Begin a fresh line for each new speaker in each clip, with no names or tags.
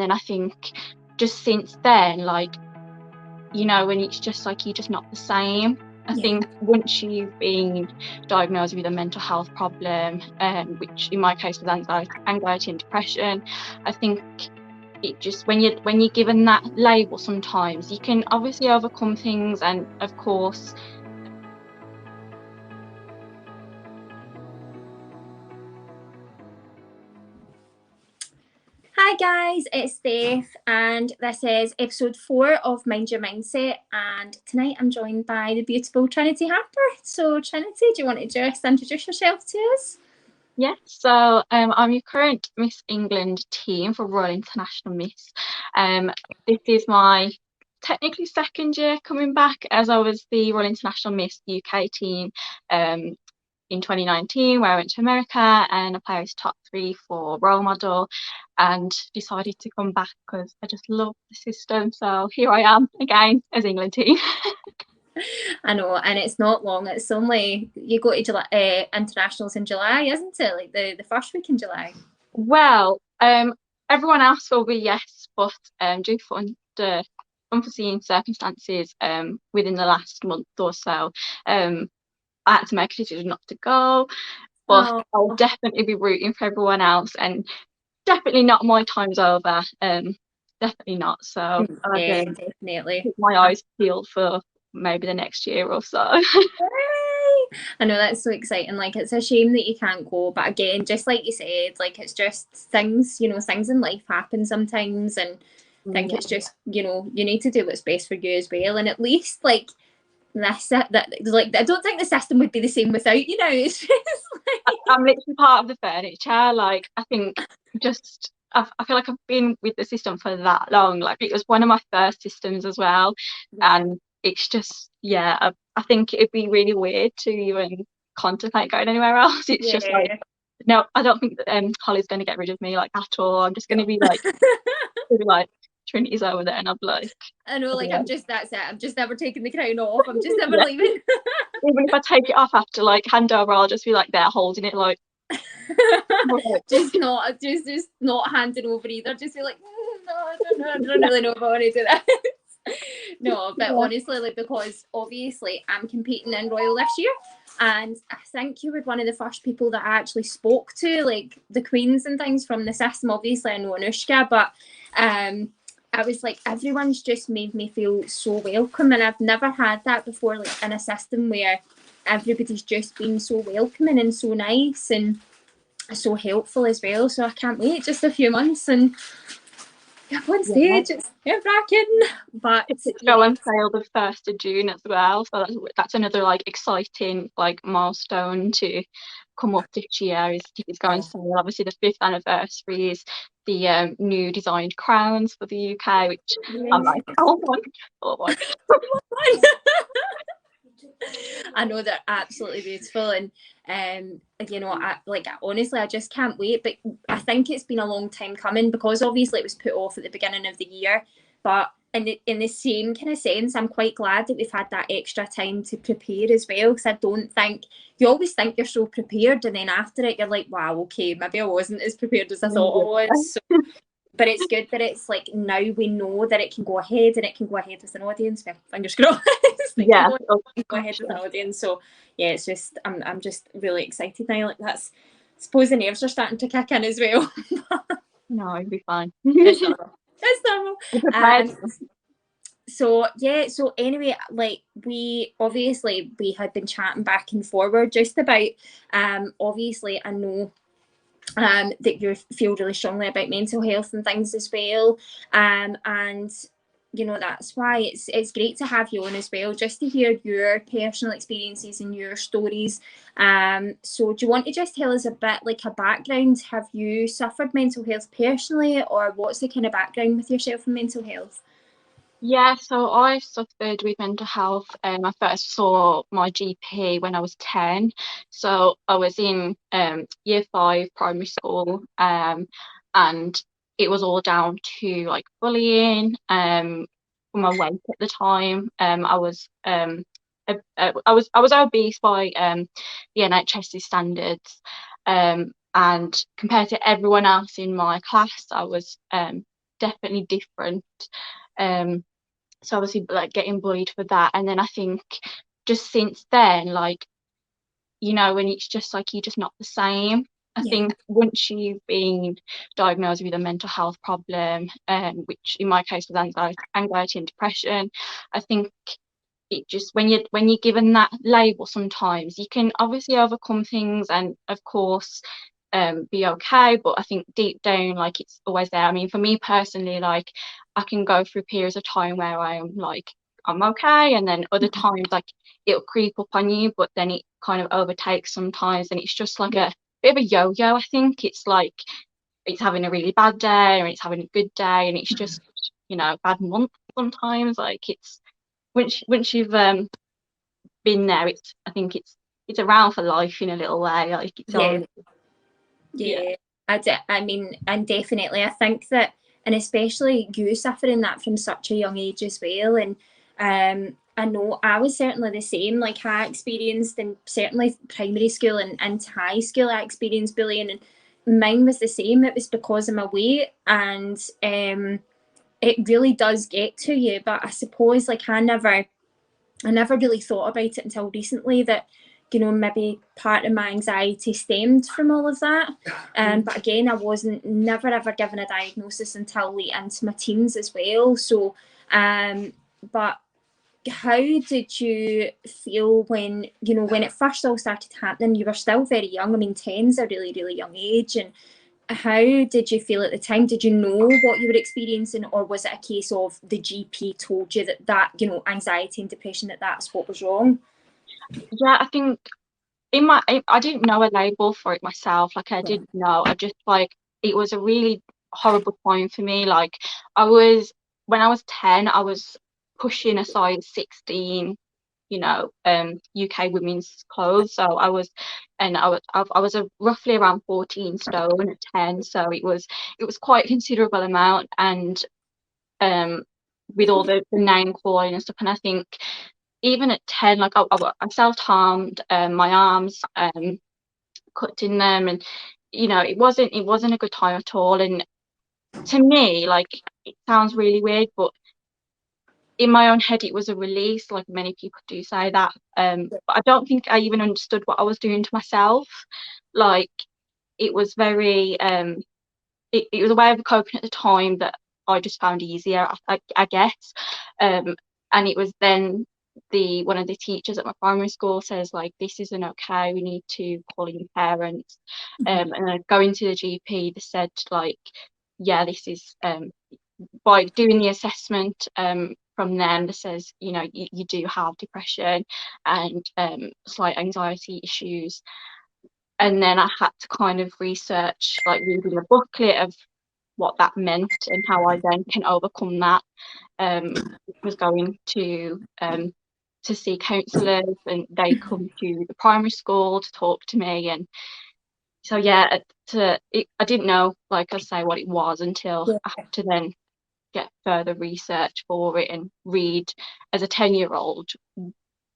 then I think just since then, like, you know, when it's just like you're just not the same. I think once you've been diagnosed with a mental health problem, which in my case was anxiety and depression, I think it just, when you're given that label, sometimes you can obviously overcome things, and of course
Hi guys, it's Steph, and this is episode 4 of Mind Your Mindset, and tonight I'm joined by the beautiful Trinity Harper. So Trinity, do you want to just introduce yourself to us?
Yes, so I'm your current Miss England team for Royal International Miss. This is my technically second year coming back, as I was the Royal International Miss UK team in 2019, where I went to America and I placed top 3 for role model, and decided to come back because I just love the system. So here I am again as England team.
I know, and it's not long. It's only, you go to July, internationals in July, isn't it? Like the first week in July.
Well, everyone else will be yes, but due to unforeseen circumstances within the last month or so, I had to make a decision not to go. But I'll definitely be rooting for everyone else, and definitely not my time's over. Definitely not. So
definitely
keep my eyes peeled for maybe the next year or so.
I know, that's so exciting. Like, it's a shame that you can't go, but again, just like you said, like, it's just things, you know, things in life happen sometimes, and I think it's just, you know, you need to do what's best for you as well. And at least, like, that's it, that, like, I don't think the system would be the same without you now. It's just like...
I'm literally part of the furniture. Like, I think just I feel like I've been with the system for that long. Like, it was one of my first systems as well, and it's just, yeah, I think it'd be really weird to even contemplate going anywhere else. It's just like, no, I don't think that Holly's going to get rid of me, like, at all. I'm just going to be like Trinity's over there, and I'm like,
I know, like, I'm just, that's it, I'm just never taking the crown off, I'm just never leaving.
Even if I take it off after, like, handover, I'll just be like there holding it, like
just not handing over either, just be like, no, I don't really know if I want to do that. No, but honestly, like, because obviously I'm competing in Royal this year, and I think you were one of the first people that I actually spoke to, like, the queens and things from the system. Obviously I know Anushka, but I was like, everyone's just made me feel so welcome, and I've never had that before, like, in a system where everybody's just been so welcoming and so nice and so helpful as well. So I can't wait, just a few months and on stage. It's nerve-wracking, but
it's go on sale the 1st of June as well, so that's another, like, exciting, like, milestone to come up this year. Is tickets go on sale. Obviously the 5th anniversary is the new designed crowns for the UK, which I'm like, oh my
I know they're absolutely beautiful, and you know, honestly, I just can't wait. But I think it's been a long time coming, because obviously it was put off at the beginning of the year, but in the same kind of sense, I'm quite glad that we've had that extra time to prepare as well, because I don't think, you always think you're so prepared, and then after it you're like, wow, okay, maybe I wasn't as prepared as I thought I was. So, but it's good that it's like, now we know that it can go ahead, and it can go ahead with an audience. Well, fingers crossed.
Yeah,
go ahead with an audience. So yeah, it's just, I'm just really excited now. Like, that's, I suppose the nerves are starting to kick in as well.
No, it'll be fine.
It's normal. So yeah, so anyway, like, we had been chatting back and forward just about, obviously I know that you feel really strongly about mental health and things as well, and you know, that's why it's great to have you on as well, just to hear your personal experiences and your stories. So do you want to just tell us a bit, like, a background? Have you suffered mental health personally, or what's the kind of background with yourself and mental health?
Yeah, so I suffered with mental health. I first saw my GP when I was 10. So I was in year 5 primary school, and it was all down to, like, bullying for my weight at the time. I was obese by the NHS's standards, and compared to everyone else in my class, I was definitely different. So obviously like getting bullied for that, and then I think just since then, like, you know, when it's just like you're just not the same. I think once you've been diagnosed with a mental health problem, which in my case was anxiety and depression, I think it just, when you're given that label, sometimes you can obviously overcome things and of course be okay, but I think deep down, like, it's always there. I mean, for me personally, like, I can go through periods of time where I am like, I'm okay, and then other times like it'll creep up on you, but then it kind of overtakes sometimes, and it's just like a bit of a yo-yo. I think it's like it's having a really bad day and it's having a good day, and it's just, you know, bad month sometimes. Like, it's once you've been there, it's, I think it's around for life in a little way. Like, it's on.
Yeah. I mean, and definitely, I think that, and especially you suffering that from such a young age as well. And I know I was certainly the same. Like, I experienced, in certainly primary school and into high school, I experienced bullying, and mine was the same. It was because of my weight, and it really does get to you. But I suppose, like, I never really thought about it until recently, that, you know, maybe part of my anxiety stemmed from all of that. But again, I wasn't never ever given a diagnosis until late into my teens as well. So, but how did you feel when, you know, when it first all started happening? You were still very young. I mean, 10's a really, really young age. And how did you feel at the time? Did you know what you were experiencing, or was it a case of the GP told you that you know, anxiety and depression, that's what was wrong?
Yeah, I think I didn't know a label for it myself. Like, I didn't know. I just, like, it was a really horrible time for me. Like, when I was 10, I was pushing a size 16, you know, UK women's clothes. So I was roughly around 14 stone at 10. So it was quite a considerable amount, and with all the name calling and stuff. And I think even at 10, like, I self-harmed my arms, cut in them, and, you know, it wasn't a good time at all. And to me, like, it sounds really weird, but in my own head it was a release. Like, many people do say that, but I don't think I even understood what I was doing to myself. Like, it was very it was a way of coping at the time that I just found easier, I guess. And it was then one of the teachers at my primary school says, like, this isn't okay, we need to call in your parents. And then going to the GP, they said, like, yeah, this is by doing the assessment from them, that says, you know, you do have depression and slight anxiety issues. And then I had to kind of research, like, reading a booklet of what that meant and how I then can overcome that. Was going to see counsellors, and they come to the primary school to talk to me. And so, yeah, I didn't know, like I say, what it was until I had to then get further research for it and read, as a 10-year-old,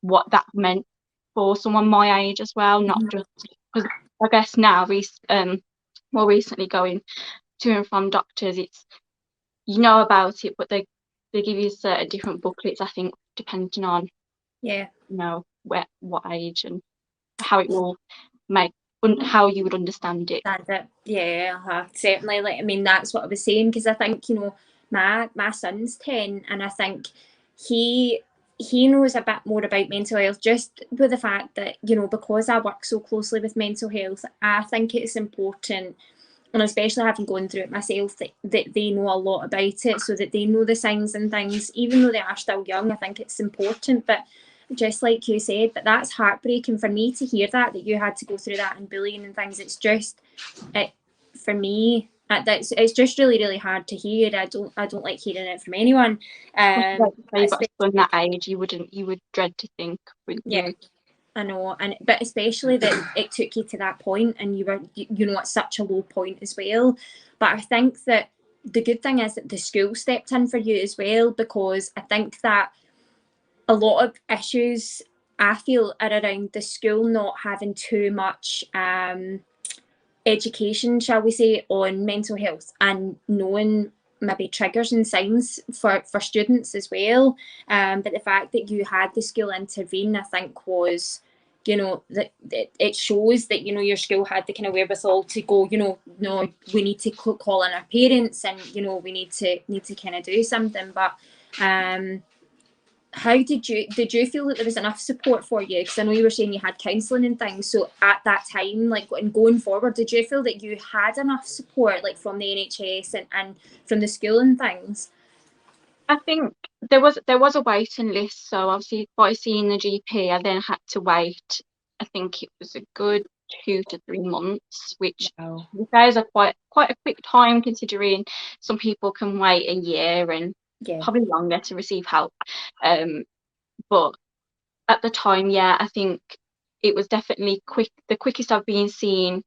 what that meant for someone my age as well. Not just because I guess now, more recently, going to and from doctors, it's, you know about it, but they give you certain different booklets, I think, depending on, you know, what age and how it will how you would understand it.
That's it. Yeah, certainly. Like, I mean, that's what I was saying, because I think, you know, my son's 10, and I think he knows a bit more about mental health, just with the fact that, you know, because I work so closely with mental health, I think it's important, and especially having gone through it myself, that they know a lot about it, so that they know the signs and things, even though they are still young. I think it's important. But just like you said, but that's heartbreaking for me to hear that you had to go through that and bullying and things. It's just, for me, it's just really, really hard to hear. I don't like hearing it from anyone.
Like, you've got a son that age, you would dread to think, wouldn't you?
I know, but especially that it took you to that point, and you were, you know, at such a low point as well. But I think that the good thing is that the school stepped in for you as well, because I think that a lot of issues, I feel, are around the school not having too much education, shall we say, on mental health, and knowing maybe triggers and signs for students as well. But the fact that you had the school intervene, I think, was, you know, that it shows that, you know, your school had the kind of wherewithal to go, you know, no, we need to call in our parents, and, you know, we need to kind of do something. But how did you feel that there was enough support for you? Because I know you were saying you had counselling and things. So at that time, like, and going forward, did you feel that you had enough support, like from the NHS and from the school and things?
I think there was a waiting list. So obviously by seeing the GP, I then had to wait. I think it was a good 2 to 3 months, which is a quite a quick time, considering some people can wait a year and probably longer to receive help. But at the time, yeah, I think it was definitely the quickest I've been seen,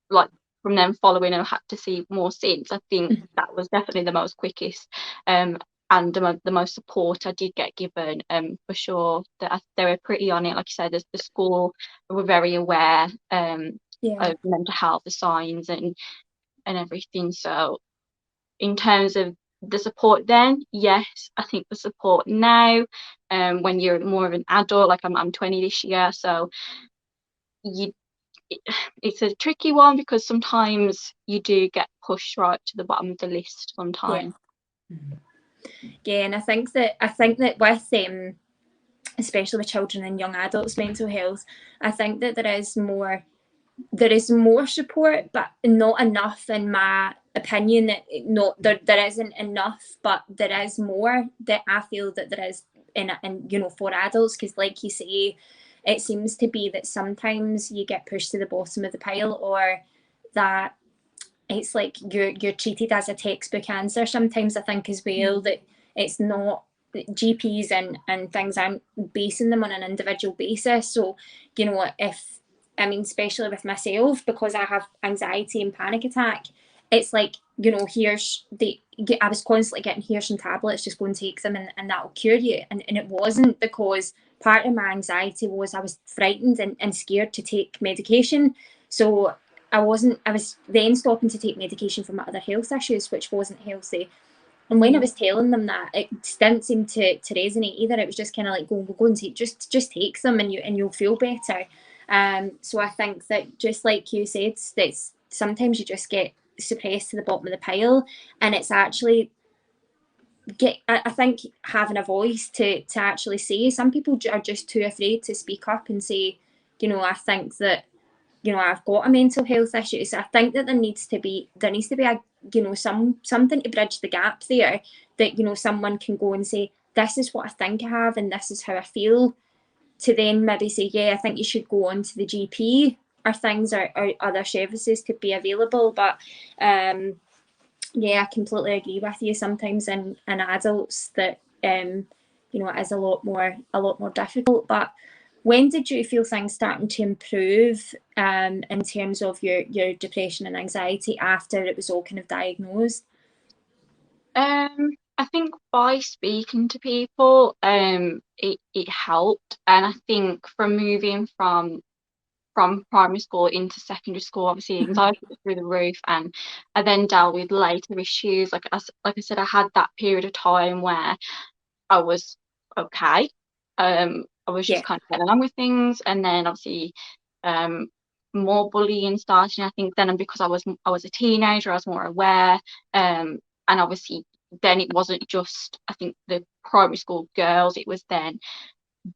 like from them following, and I've had to see more since. I think that was definitely the most quickest, and the most support I did get given, for sure. That they were pretty on it, like you said. The school were very aware of mental health, the signs and everything. So in terms of the support then, yes, I think the support now, when you're more of an adult, like I'm 20 this year, so it's a tricky one, because sometimes you do get pushed right to the bottom of the list sometimes.
Yeah, and I think that with especially with children and young adults' mental health, I think that there is more support, but not enough, in my opinion. There isn't enough, but there is more that I feel that there is in you know, for adults, because like you say, it seems to be that sometimes you get pushed to the bottom of the pile, or that it's like you're treated as a textbook answer sometimes. I think as well that it's not, GPs and things aren't basing them on an individual basis. So, you know, especially with myself, because I have anxiety and panic attack, it's like, you know, I was constantly getting, here's some tablets, just go and take them, and that'll cure you. And it wasn't, because part of my anxiety was I was frightened and scared to take medication. So I was then stopping to take medication for my other health issues, which wasn't healthy. And when I was telling them that, it didn't seem to resonate either. It was just kind of like, go and take, just take them, and you'll feel better. So I think that, just like you said, that sometimes you just get suppressed to the bottom of the pile, and it's actually I think having a voice to actually say. Some people are just too afraid to speak up and say, you know, I think that, you know, I've got a mental health issue. So I think that there needs to be a, you know, something to bridge the gap there, that, you know, someone can go and say, this is what I think I have, and this is how I feel, to then maybe say, yeah, I think you should go on to the GP, or things, or other services could be available. But yeah, I completely agree with you. Sometimes in adults that, you know, it is a lot more difficult. But when did you feel things starting to improve, in terms of your depression and anxiety, after it was all kind of diagnosed?
I think by speaking to people, it helped. And I think from moving from primary school into secondary school, obviously anxiety was through the roof, and I then dealt with later issues. Like I said, I had that period of time where I was okay. I was just kind of getting along with things, and then obviously more bullying starting. I think then, because I was a teenager, I was more aware, and obviously then it wasn't just, I think, the primary school girls, it was then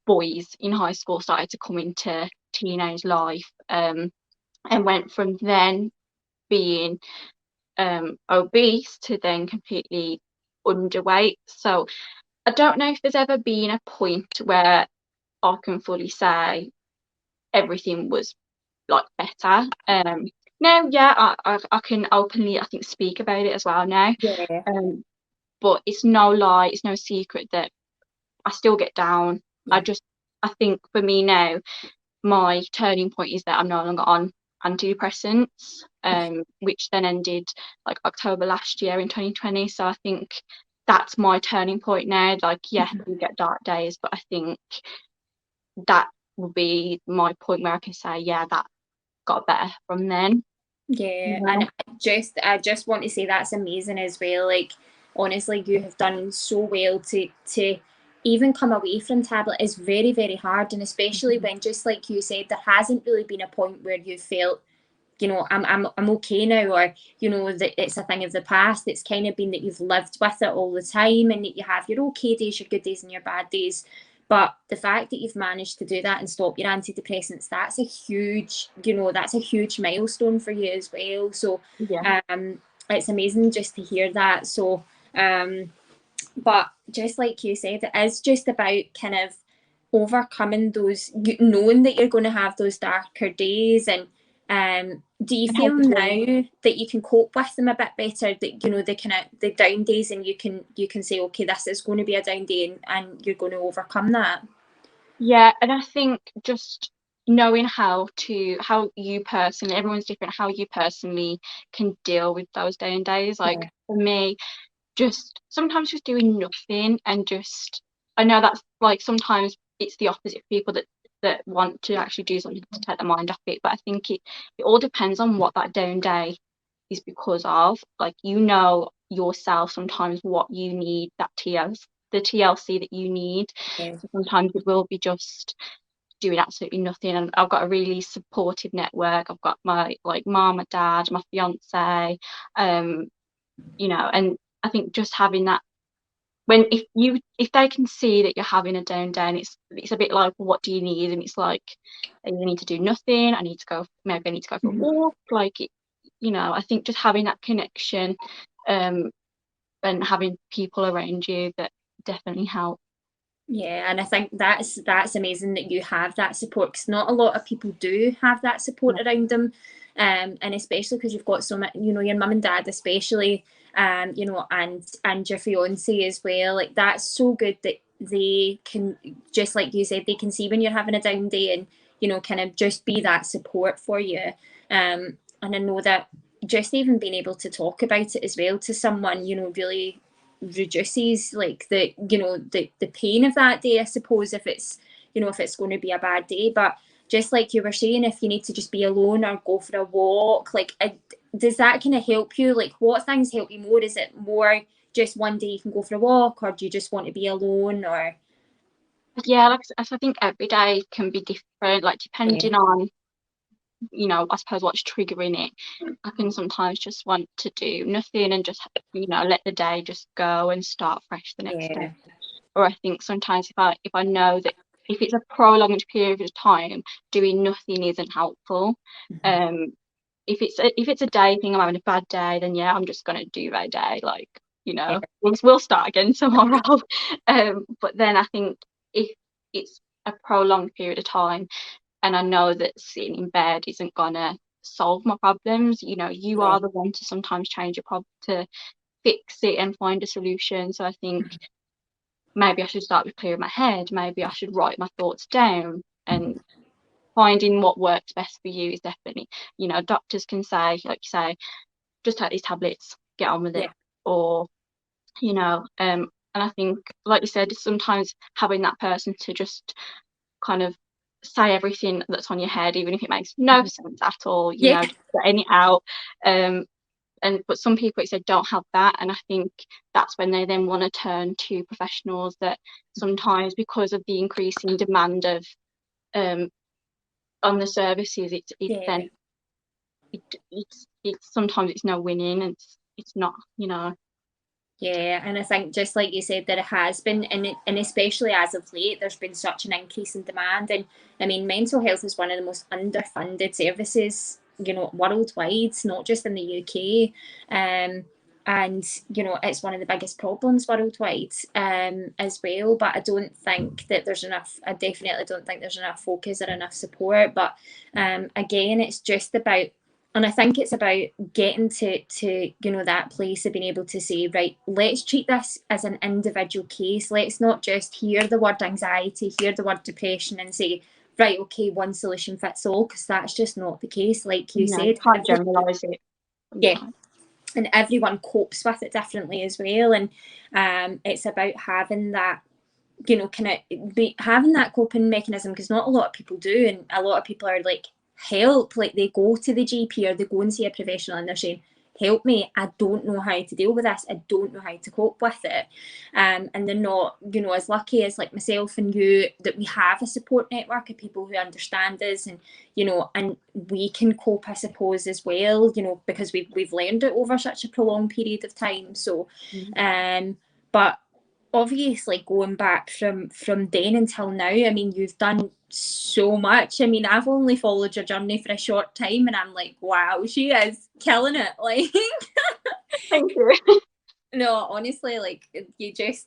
boys in high school started to come into teenage life, and went from then being obese to then completely underweight. So I don't know if there's ever been a point where I can fully say everything was like better. Now, yeah, I can openly, I think, speak about it as well now. But it's no lie, it's no secret that I still get down. I think for me now, my turning point is that I'm no longer on antidepressants, which then ended like October last year in 2020. So I think that's my turning point now. Like, yeah, you get dark days, but I think that will be my point where I can say, yeah, that got better from then.
Yeah,
Yeah.
and I just want to say that's amazing as well. Like, honestly, you have done so well to even come away from tablet is very, very hard, and especially when, just like you said, there hasn't really been a point where you felt, you know, I'm okay now, or, you know, that it's a thing of the past. It's kind of been that you've lived with it all the time, and that you have your okay days, your good days, and your bad days. But the fact that you've managed to do that and stop your antidepressants, that's a huge, you know, that's a huge milestone for you as well. So
Yeah.
it's amazing just to hear that. So but just like you said, it is just about kind of overcoming those, knowing that you're going to have those darker days. And do you
And
feel
hopefully,
now that you can cope with them a bit better, that, you know, the kind of the down days, and you can say, okay, this is going to be a down day, and you're going to overcome that?
yeah, and I think just knowing how you personally, everyone's different, how you personally can deal with those down days. Like
Yeah.
for me, just sometimes just doing nothing and just, I know that's like sometimes it's the opposite for people that want to actually do something to take their mind off it, but I think it all depends on what that down day is because of. Like, you know yourself sometimes what you need, that the TLC that you need.
Yeah.
So sometimes it will be just doing absolutely nothing, and I've got a really supportive network. I've got my like mom, my dad, my fiance, you know, and I think just having that, when if they can see that you're having a down day, and it's a bit like, well, what do you need? And it's like, I need to do nothing, I need to go, maybe I need to go for a walk, like it, you know. I think just having that connection, um and having people around you that definitely help.
Yeah, and I think that's amazing that you have that support, because not a lot of people do have that support around them, and especially because you've got so much, you know, your mum and dad especially, you know, and your fiance as well. Like, that's so good that they can, just like you said, they can see when you're having a down day, and, you know, kind of just be that support for you. And I know that just even being able to talk about it as well to someone, you know, really reduces, like, the, you know, the pain of that day, I suppose, if it's, you know, if it's going to be a bad day. But just like you were saying, if you need to just be alone or go for a walk, like, does that kind of help you? Like, what things help you more? Is it more just one day you can go for a walk, or do you just want to be alone? Or
Yeah, like I think every day can be different, like
yeah,
depending on, you know, I suppose what's triggering it. I can sometimes just want to do nothing and just, you know, let the day just go and start fresh the next day.
yeah,
Or I think sometimes if I know that if it's a prolonged period of time, doing nothing isn't helpful. Um, if it's a day thing, I'm having a bad day, then yeah, I'm just gonna do my day. Like, you
yeah,
know, we'll start again tomorrow. But then I think if it's a prolonged period of time, and I know that sitting in bed isn't gonna solve my problems, you know, you
yeah,
are the one to sometimes change your problem, to fix it and find a solution. So I think maybe I should start with clearing my head. Maybe I should write my thoughts down, and finding what works best for you is definitely, you know, doctors can say, like you say, just take these tablets, get on with it.
yeah,
Or, you know, and I think, like you said, sometimes having that person to just kind of say everything that's on your head, even if it makes no sense at all, you
yeah,
know, just getting it out. And but some people, it said, don't have that, and I think that's when they then want to turn to professionals, that sometimes because of the increasing demand of um on the services, it's then
yeah.
it's sometimes it's no winning, and it's not, you know.
Yeah, and I think just like you said, that it has been, and especially as of late, there's been such an increase in demand. And I mean, mental health is one of the most underfunded services, you know, worldwide, not just in the UK. And, you know, it's one of the biggest problems worldwide, as well. But I don't think that there's enough, I definitely don't think there's enough focus or enough support. But again, it's just about, and I think it's about getting to, you know, that place of being able to say, right, let's treat this as an individual case. Let's not just hear the word anxiety, hear the word depression, and say, right, okay, one solution fits all, because that's just not the case. Like you
You
said,
can't generalize it
yeah,
sometimes.
and everyone copes with it differently as well. And it's about having that, you know, kind of be having that coping mechanism, because not a lot of people do, and a lot of people are like help. Like they go to the GP or they go and see a professional and they're saying, help me, I don't know how to deal with this, I don't know how to cope with it. And they're not, you know, as lucky as like myself and you, that we have a support network of people who understand us, and you know, and we can cope, I suppose, as well, you know, because we've learned it over such a prolonged period of time. So but obviously going back from then until now, I mean, you've done so much. I mean, I've only followed your journey for a short time and I'm like, wow, she is killing it. Like
Thank you.
no, honestly, like you just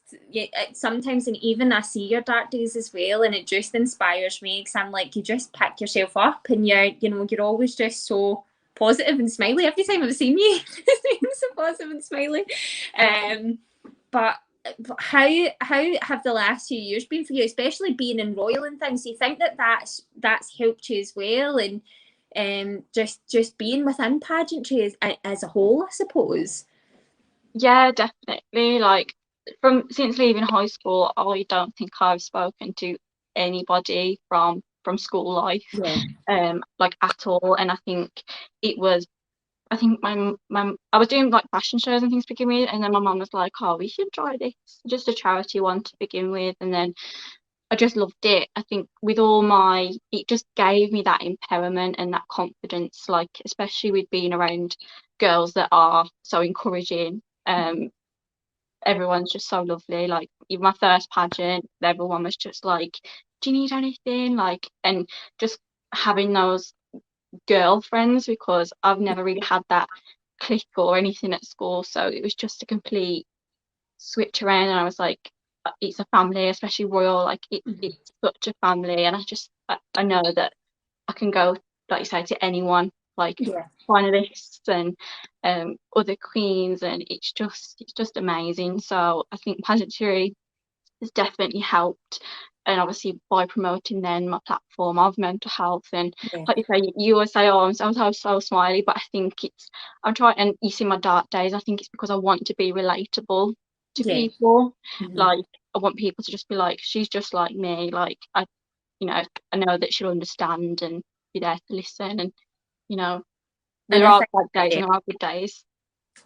sometimes, and even I see your dark days as well, and it just inspires me because I'm like, you just pick yourself up and you're always just so positive and smiley. Every time I've seen you, so positive and smiley. But how have the last few years been for you, especially being in Royal and things? Do you think that's helped you as well, and just being within pageantry as a whole, I suppose?
Yeah, definitely. Like since leaving high school, I don't think I've spoken to anybody from school life, like at all. And I think it was, I think my I was doing like fashion shows and things to begin with, and then my mum was like, "Oh, we should try this, just a charity one to begin with." And then I just loved it. I think it just gave me that empowerment and that confidence, like especially with being around girls that are so encouraging. Everyone's just so lovely. Like even my first pageant, everyone was just like, "Do you need anything?" Like, and just having those girlfriends, because I've never really had that clique or anything at school, so it was just a complete switch around, and I was like, it's a family, especially Royal, like it's such a family, and I know that I can go, like you say, to anyone, like finalists and other queens, and it's just amazing. So I think pageantry has definitely helped, and obviously by promoting then my platform of mental health, and like you say, you always say, oh, I'm so smiley, but I think I'm trying, and you see my dark days, I think it's because I want to be relatable to people. Like I want people to just be like, she's just like me, like I know that she'll understand and be there to listen, and there are bad days and there are good days.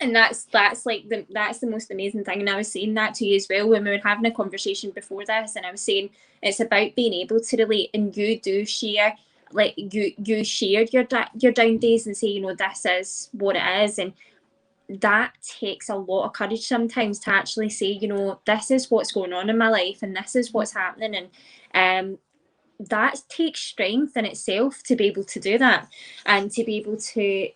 And that's like that's the most amazing thing. And I was saying that to you as well when we were having a conversation before this, and I was saying it's about being able to relate, and you do share, like you shared your down days and say, you know, this is what it is, and that takes a lot of courage sometimes to actually say, you know, this is what's going on in my life and this is what's happening, and that takes strength in itself to be able to do that, and to be able to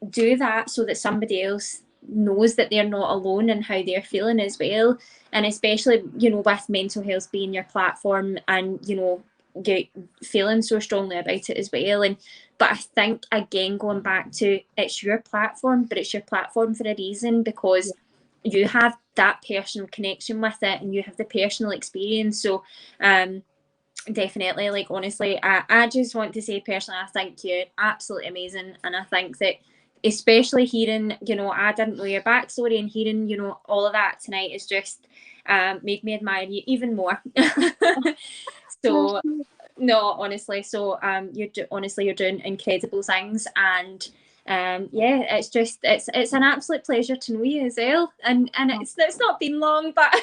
do that so that somebody else knows that they're not alone in how they're feeling as well. And especially, you know, with mental health being your platform, and you know, you feeling so strongly about it as well. And but I think, again, going back to, it's your platform, but it's your platform for a reason, because you have that personal connection with it and you have the personal experience. So definitely, like honestly, I just want to say personally, I think you're absolutely amazing, and I think that especially hearing, you know, I didn't know your backstory, and hearing, you know, all of that tonight is just made me admire you even more. So no, honestly, so you're doing incredible things, and yeah, it's an absolute pleasure to know you as well, and it's not been long, but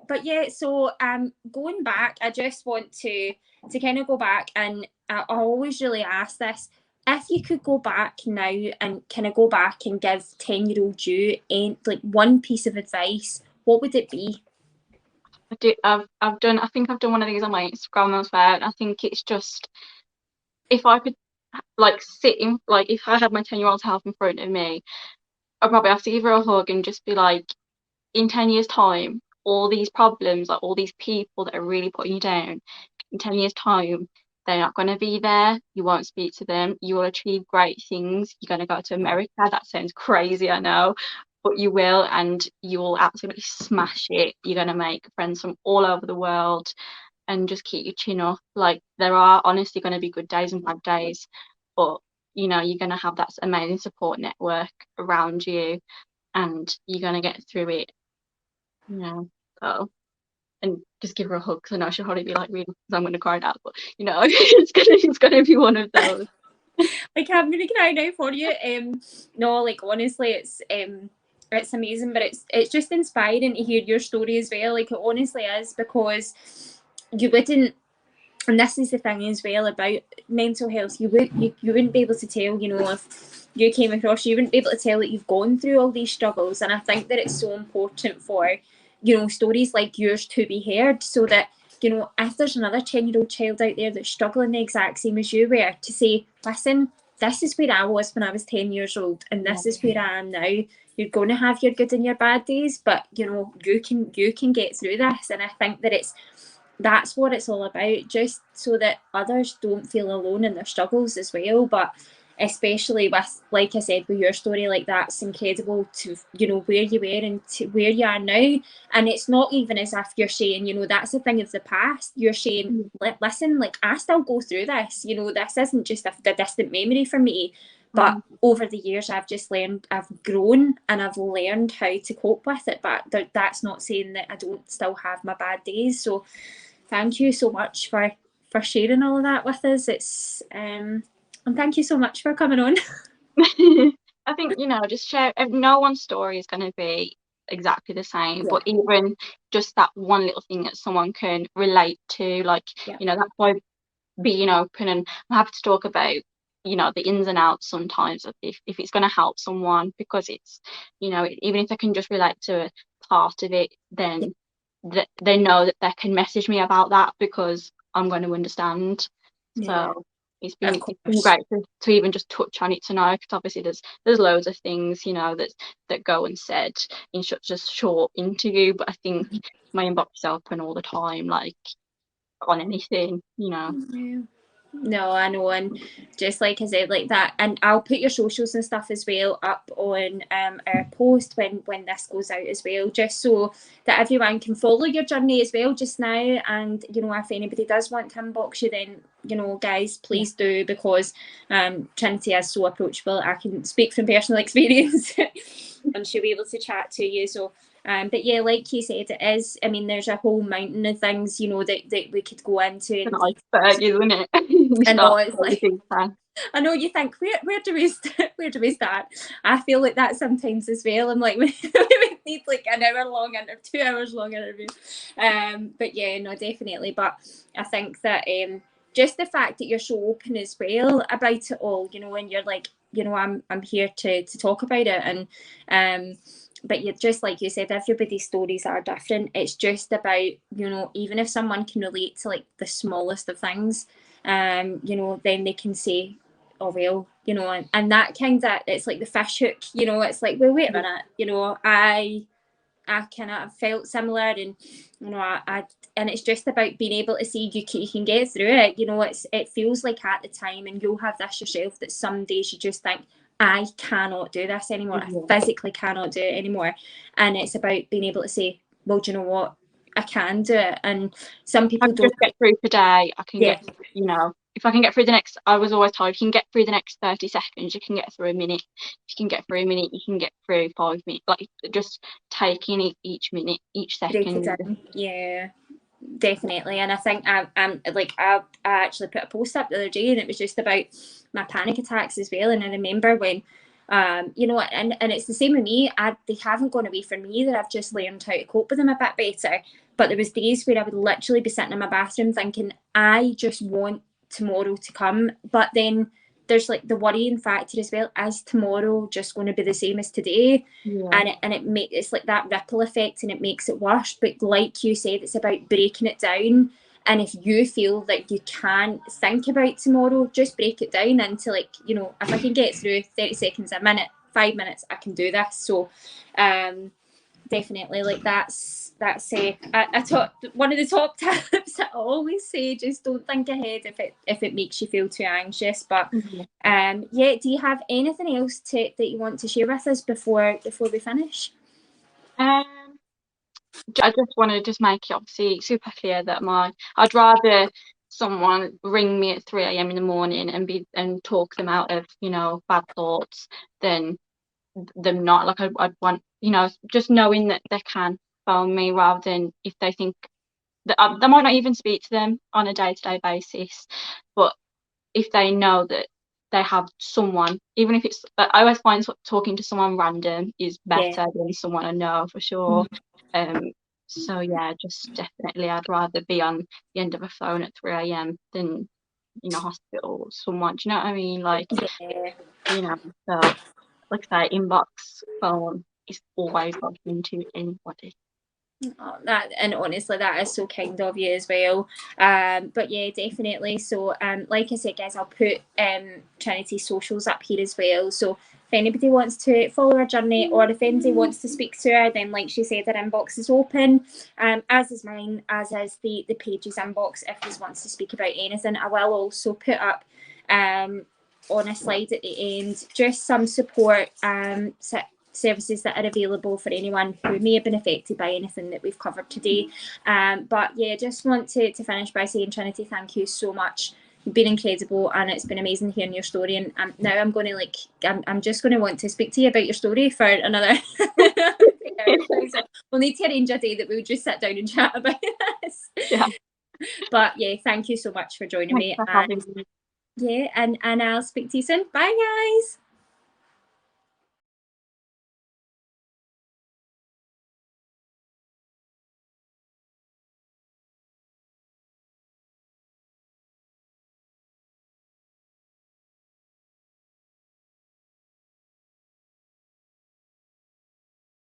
but yeah, so going back, I just want to kind of go back, and I always really ask this: if you could go back now and kind of go back and give 10-year-old you like one piece of advice, what would it be?
I think I've done one of these on my Instagram as well, and I think it's just, if I could like if I had my 10-year-old self in front of me, I'd probably have to give her a hug and just be like, in 10 years time, all these problems, like all these people that are really putting you down, in 10 years time, they're not going to be there. You won't speak to them. You will achieve great things. You're going to go to America. That sounds crazy, I know, but you will, and you will absolutely smash it. You're going to make friends from all over the world, and just keep your chin up. Like, there are honestly going to be good days and bad days, but you're going to have that amazing support network around you, and you're going to get through it. So and just give her a hug, because I know she'll probably be like, really, because I'm going to cry now, but you know, it's gonna be one of those.
Like, I'm gonna cry now for you. No, like, honestly, it's amazing, but it's just inspiring to hear your story as well. Like, it honestly is, because you wouldn't, and this is the thing as well about mental health, you wouldn't be able to tell, you know, if you came across, you wouldn't be able to tell that you've gone through all these struggles. And I think that it's so important for, you know, stories like yours to be heard, so that, you know, if there's another 10-year-old child out there that's struggling the exact same as you were, to say, listen, this is where I was when I was 10 years old, and this is where I am now. You're going to have your good and your bad days, but, you know, you can get through this. And I think that that's what it's all about, just so that others don't feel alone in their struggles as well. But especially with, like I said, with your story, like, that's incredible, to, you know, where you were and to where you are now. And it's not even as if you're saying, you know, that's a thing of the past. You're saying, listen, like, I still go through this, you know, this isn't just a distant memory for me. But over the years, I've just learned, I've grown, and I've learned how to cope with it. But that's not saying that I don't still have my bad days. So thank you so much for sharing all of that with us. It's and thank you so much for coming on.
I think, you know, just share, no one's story is going to be exactly the same, but even just that one little thing that someone can relate to, like, you know, that's why being open, and I'm happy to talk about, you know, the ins and outs sometimes, if it's going to help someone, because it's, you know, even if they can just relate to a part of it, then they know that they can message me about that, because I'm going to understand. So it's been great to even just touch on it tonight, because obviously there's loads of things, you know, that go unsaid in such a short interview, but I think my inbox is open all the time, like, on anything, you know.
No, I know, and just like I said, like that, and I'll put your socials and stuff as well up on our post when this goes out as well, just so that everyone can follow your journey as well just now. And, you know, if anybody does want to inbox you, then, you know, guys, please do, because Trinity is so approachable. I can speak from personal experience and she'll be able to chat to you. So but yeah, like you said, it is, I mean, there's a whole mountain of things, you know, that we could go into.
It's an iceberg, isn't it?
I know, it's like, I know, you think, where do we start? I feel like that sometimes as well. I'm like, we need like an hour long interview, 2 hours long interview. But yeah, no, definitely. But I think that just the fact that you're so open as well about it all, you know, and you're like, you know, I'm here to talk about it. And but you, just like you said, everybody's stories are different. It's just about, you know, even if someone can relate to like the smallest of things, you know, then they can say, oh well, you know, and that kind of, it's like the fish hook, you know, it's like, well, wait a minute, you know, I kind of felt similar, and, you know, I and it's just about being able to see you can get through it. You know, it feels like at the time, and you'll have this yourself, that some days you just think, I cannot do this anymore. I physically cannot do it anymore. And it's about being able to say, well, do you know what? I can do it. And some people don't
just get through today. I can get, you know, if I can get through the next, I was always told, if you can get through the next 30 seconds, you can get through a minute. If you can get through a minute, you can get through 5 minutes. Like, just taking it each minute, each second.
Yeah, definitely. And I think I actually put a post up the other day, and it was just about my panic attacks as well. And I remember when you know, and it's the same with me, they haven't gone away from me, that I've just learned how to cope with them a bit better. But there was days where I would literally be sitting in my bathroom thinking, I just want tomorrow to come. But then there's like the worrying factor as well. Is tomorrow just going to be the same as today? And it's like that ripple effect, and it makes it worse. But like you said, it's about breaking it down. And if you feel that you can't think about tomorrow, just break it down into, like, you know, if I can get through 30 seconds, a minute, 5 minutes, I can do this. So definitely, like, that's I taught one of the top tips I always say, just don't think ahead if it makes you feel too anxious. But yeah, do you have anything else that you want to share with us before we finish?
I just want to just make it obviously super clear that I'd rather someone ring me at 3 a.m. in the morning and talk them out of, you know, bad thoughts, than them not. Like, I'd want, you know, just knowing that they can phone me, rather than if they think they might not even speak to them on a day-to-day basis, but if they know that they have someone, even if it's, I always find talking to someone random is better than someone I know, for sure. So yeah, just definitely I'd rather be on the end of a phone at 3 a.m. than in a hospital or someone. Do you know what I mean? Like, you know, so like I say, inbox phone is always open to anybody.
Oh, and honestly, that is so kind of you as well. But yeah, definitely. So like I said, guys, I'll put Trinity's socials up here as well. So if anybody wants to follow her journey, or if anybody wants to speak to her, then like she said, her inbox is open. As is mine, as is the page's inbox. If you wants to speak about anything, I will also put up on a slide at the end just some support services that are available for anyone who may have been affected by anything that we've covered today. But yeah, just want to finish by saying, Trinity, thank you so much. You've been incredible, and it's been amazing hearing your story. And now I'm going to I'm just going to want to speak to you about your story for another. So we'll need to arrange a day that we'll just sit down and chat about this.
Yeah.
But yeah, thank you so much for joining me.
For having me.
Yeah, and I'll speak to you soon. Bye, guys.